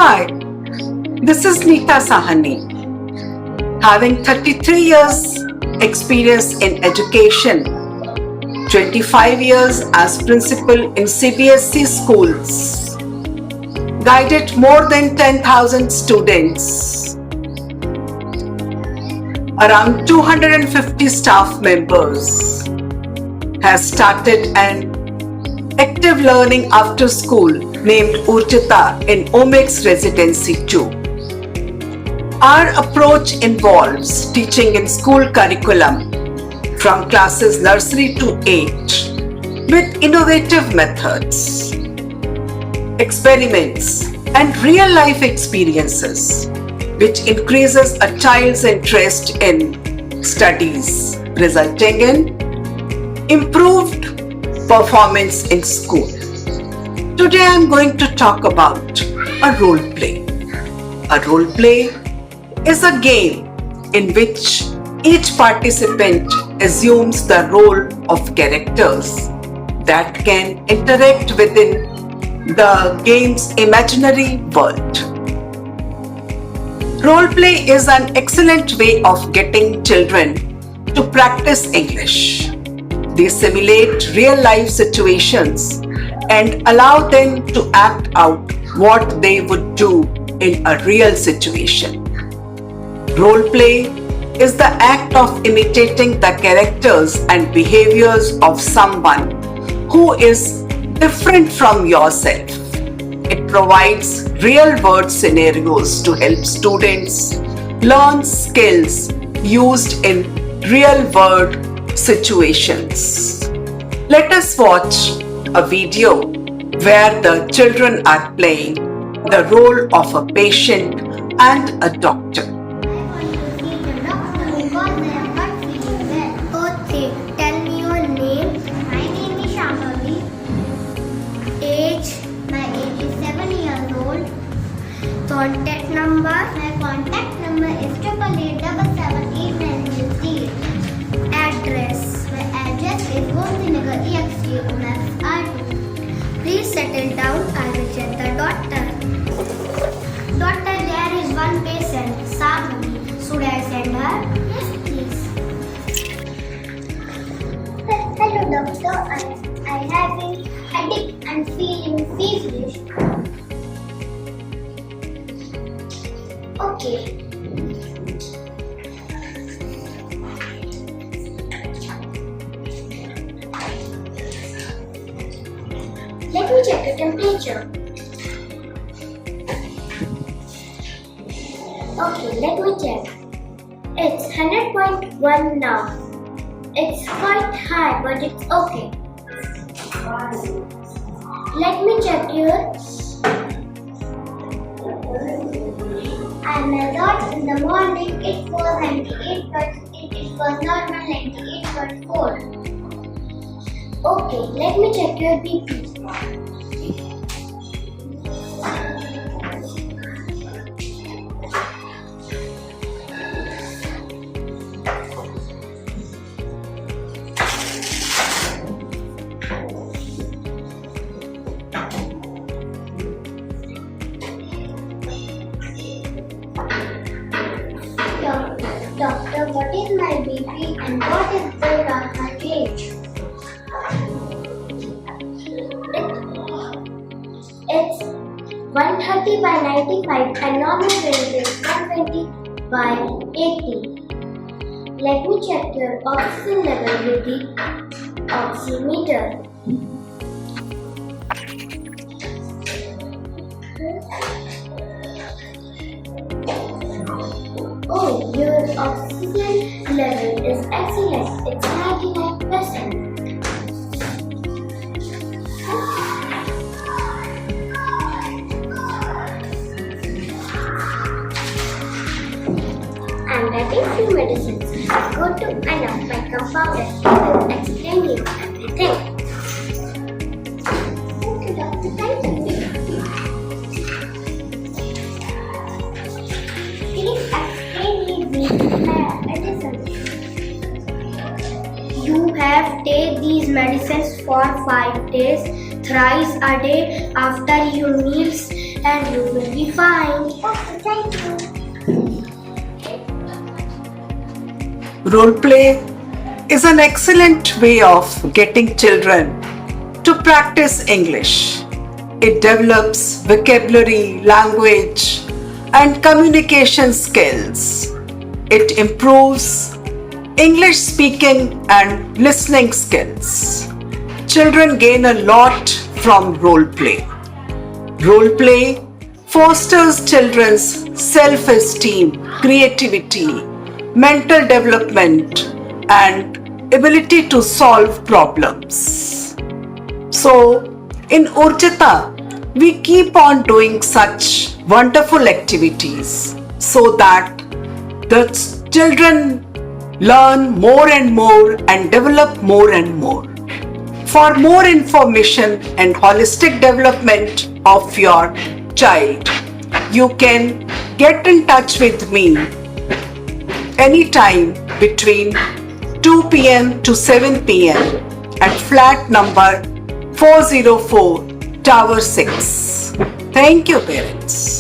Hi, this is Neeta Sahani. Having 33 years experience in education, 25 years as principal in CBSE schools, guided more than 10,000 students, around 250 staff members, has started an active learning after school named Urjitah in Omics Residency 2. Our approach involves teaching in school curriculum from classes nursery to 8 with innovative methods, experiments and real-life experiences which increases a child's interest in studies, resulting in improved performance in school. Today I am going to talk about a role play. A role play is a game in which each participant assumes the role of characters that can interact within the game's imaginary world. Role play is an excellent way of getting children to practice English. They simulate real-life situations and allow them to act out what they would do in a real situation. Role play is the act of imitating the characters and behaviors of someone who is different from yourself. It provides real-world scenarios to help students learn skills used in real-world situations. Let us watch a video where the children are playing the role of a patient and a doctor. Okay, tell me your name. My name is Shambhavi. Age. My age is 7 years old. Contact number. My contact number is 888777890. Address. My address is Urjitah EXT R2. Please settle down. I will check the doctor. Doctor, there is one patient, Shambhavi. Should I send her? Yes, please. Hello doctor, I have a headache and feeling feverish. Okay. Let me check the temperature. Okay, let me check. It's 100.1 now. It's quite high, but it's okay. Let me check your. I measured in the morning. It was 98, but it was normal 98.4. Okay, let me check your BP. Doctor, what is my BP and what is the normal age? It's 130 by 95 and normal range is 120 by 80. Let me check your oxygen level with the oximeter. Oh, your oxygen level is excellent. It's 99%. I'm getting few medicines. I go to Anna, my compounder, to explain you everything. Okay, doctor, thank you. Please explain me the medicine. You have take these medicines for 5 days, thrice a day after your meals, and you will be fine. Okay, thank you. Role play is an excellent way of getting children to practice English. It develops vocabulary, language, and communication skills. It improves English speaking and listening skills. Children gain a lot from role play. Role play fosters children's self-esteem, creativity, mental development, and ability to solve problems. So, in Urjitah, we keep on doing such wonderful activities so that the children learn more and more and develop more and more. For more information and holistic development of your child, you can get in touch with me anytime between 2 p.m. to 7 p.m. at flat number 404 Tower 6. Thank you, parents.